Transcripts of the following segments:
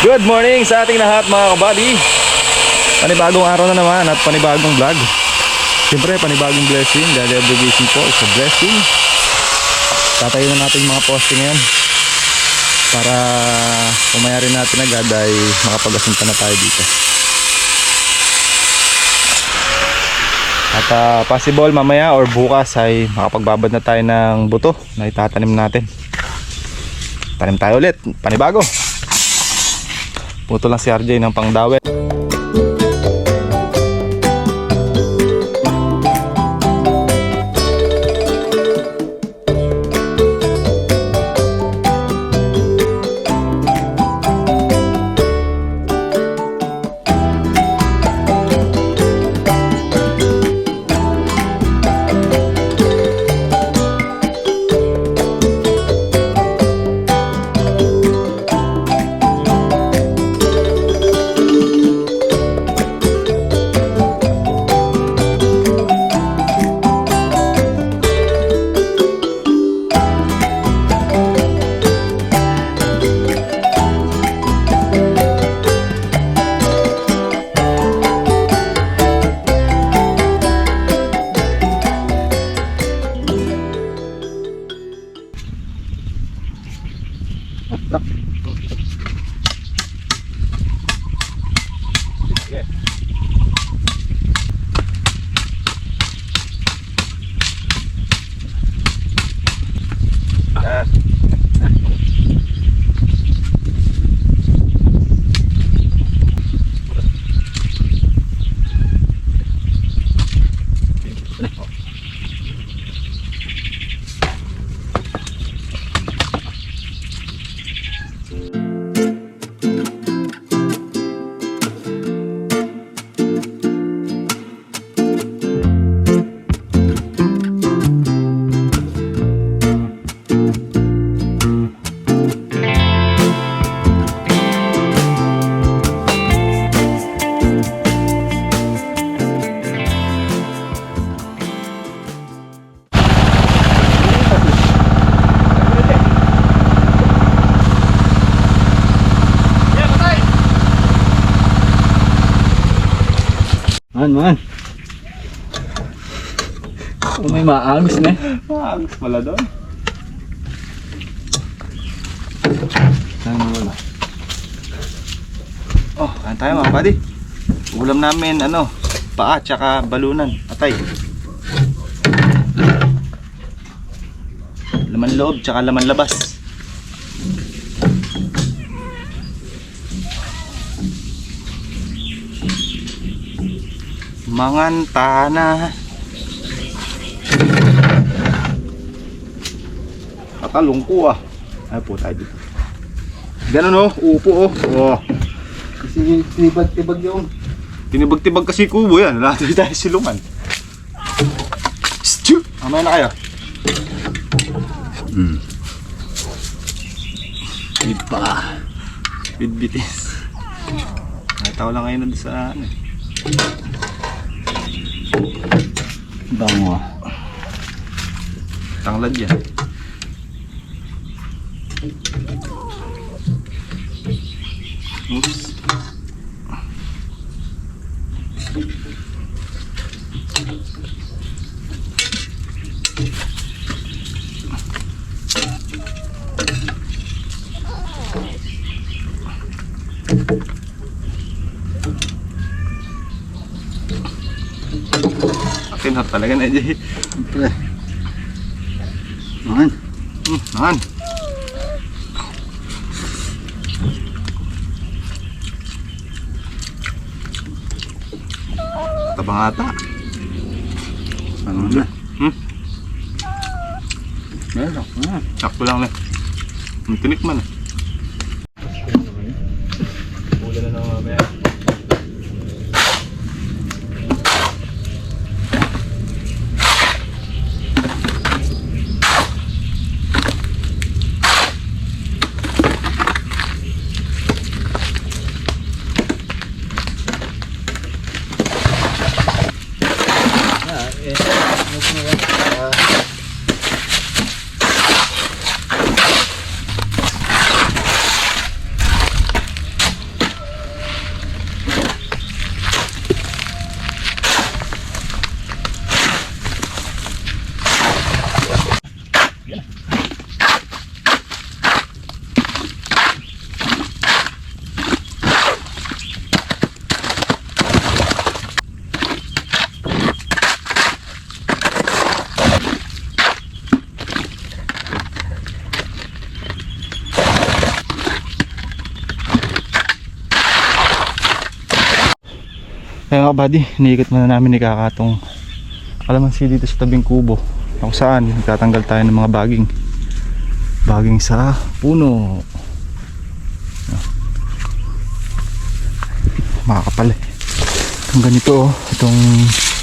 Good morning sa ating lahat mga kabady. Panibagong araw na naman at panibagong vlog. Siyempre panibagong blessing. Dahil every blessing po is a blessing. Tatayo na natin mga poste ngayon para umaya rin natin agad ay makapag-asinta na tayo dito. At possible mamaya or bukas ay makapagbabad na tayo ng buto na itatanim natin. Tanim tayo ulit, panibago. Puto lang si RJ ng pangdawet. Man. Oh, may maagos na. Maagos pala doon. Saan wala? Oh, kain tayo mga buddy. Ulam namin paa tsaka balunan, atay. Laman loob tsaka laman labas. Manganta na. Kakalungko ah. Ay po tayo dito. Ganun upo oh. Kasi tinibag-tibag yung Tinibag-tibag kasi kubo yan. Lahat tayo silungan. Stew! Mamaya na kayo. bit pa. Bit-bitis. Nataw lang ngayon sa Bango. tanglad yan. Oops. Akin hot talaga na dyan. Siyempre. Man. Man. Tabang ata. Ano na? Meron. Sakto lang na. Tinik man. Ulan na naman mamaya. Mga kabady, iniikot muna namin ni Kakatong kalamansi dito sa tabing kubo, kung saan nagtatanggal tayo ng mga baging sa puno. Makakapal eh. Ang ganito oh, itong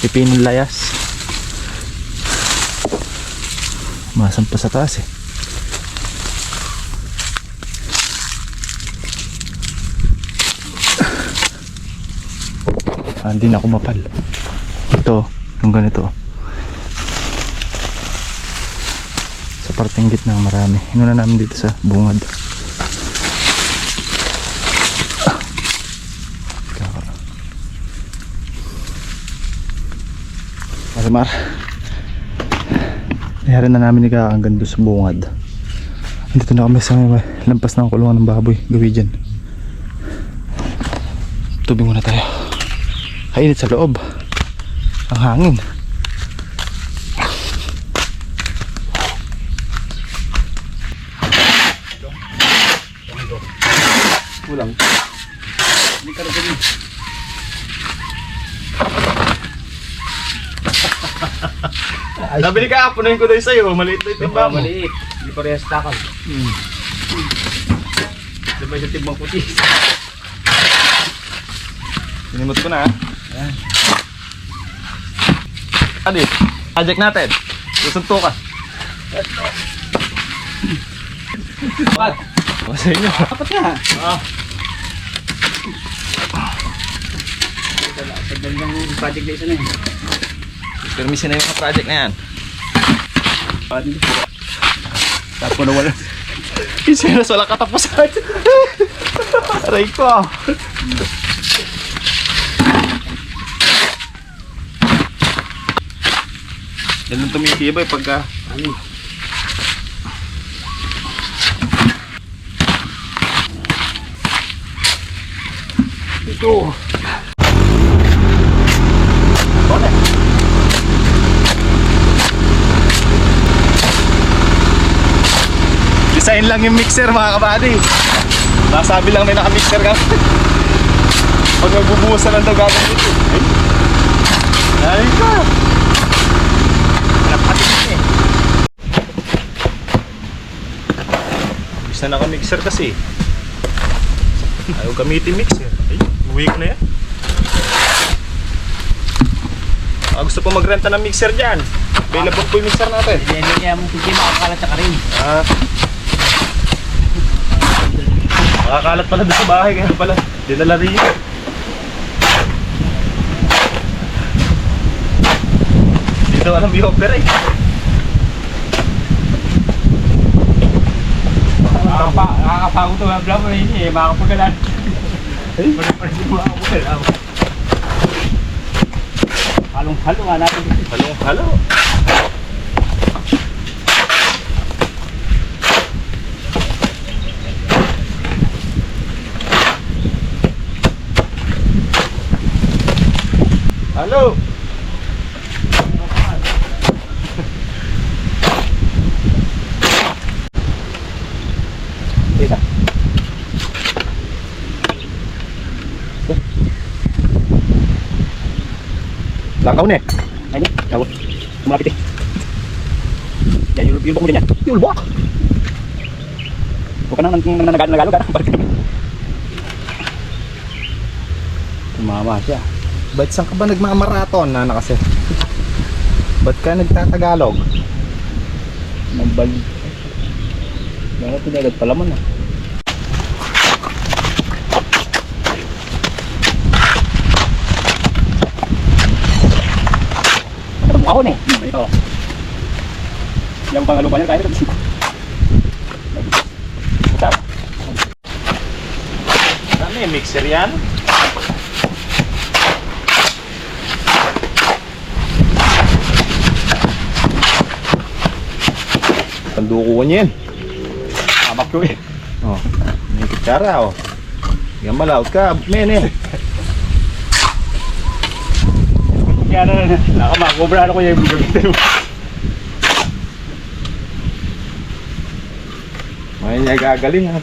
pipinong layas. Masampa sa taas eh. Hindi na ako mapal. Ito, yung ganito. Sa parteng gitna marami. Inuna namin dito sa bungad. Masamar. Nangyari na namin ikakanggan doon sa bungad. Dito na kami sa may lampas ng kulungan ng baboy. Gawi dyan. Tubig muna tayo. Kainit sa loob. Ang hangin. Kulang. Hindi ka rin. Nabili ka, punuin ko doon sa'yo. Maliit na timba mo. Maliit. Hindi ko rin stakan. Diba yung timbang puti? Sinimot ko na ha. Adi, project natin. Susunto ka. Dapat. Sa inyo. Dapat nga. Pagdali ng project na isa na eh. Permission na yung mga project na yan. Tapos na wala. Isinas wala katapusan. Aray ko. Ganun tumitibay pagka Ano? ito. Design lang yung mixer mga kabady. Nasabi lang may naka-mixer ka. Pag magbubuhos na lang daw gagawin ito. Ay ka. Pati eh. Bisa na naka-mixer kasi. Ayaw gamitin mixer. Ay, weak na yan. Gusto po magrenta ng mixer dyan. Available po yung mixer natin. Hindi niya mong pigil makakalat sa karin. Makakalat pala doon sa bahay, kaya pala dinala rin yun. Dito alam yung opera eh. Nakakapagod ito ang vlog na yun eh. Makakapagalan. Makakapagalan. Halong-halo nga natin. Halong-halo. Halo. Isa. Langkaw na eh. Ay, tawag. Malapit eh. Yan, yulbok mo din yan. Yulbok! Huwag ka nang nagalo ka. Tumama siya. Ba't saan ka ba nagmamaraton na kasi? Ba't ka nagtatagalog? Nagbalik. Bakit pinagad pala mo na? Ako na eh. Ito. Yung pangalupan niya kahit ito. Ano yung mixer yan? Pandukuhan niya yan. Abak ko eh. Oh, may kutsara oh. Yan malaot ka, men eh. Kaya na nakamakobra na ko yung gamitin mo. May niya gagaling ha.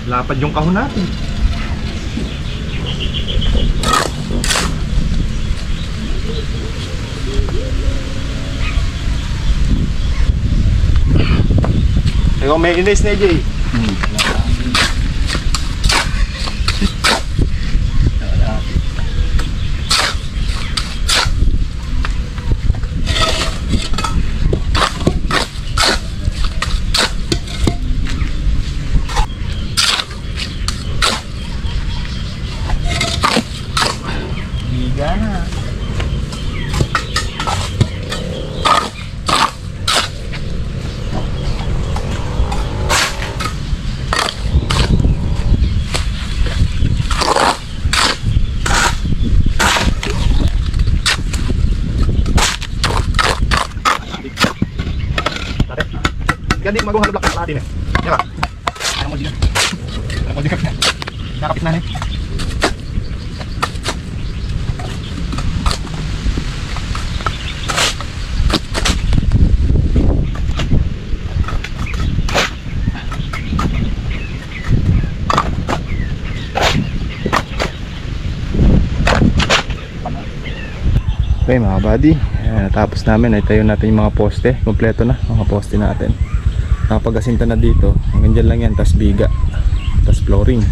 Lapad yung kahon natin. Ikaw may inis na Jay. Higa na. Gandi magong halblak sa atin eh. Diba? Ano mo dyan? Ano mo dikap na? Nakapit na eh. Okay mga buddy, natapos namin, itayo natin yung mga poste, kompleto na mga poste natin. Nakapag-asinta na dito, hanggang dyan lang yan, tas biga, tas flooring.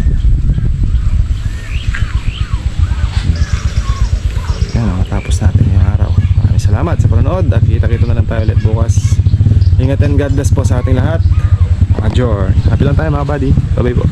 Yan, natapos natin yung araw. Maraming salamat sa panonood at kita-kita na lang tayo ulit bukas. Ingat and God bless po sa ating lahat. Adjourn. Happy lang tayo mga buddy, bye bye po.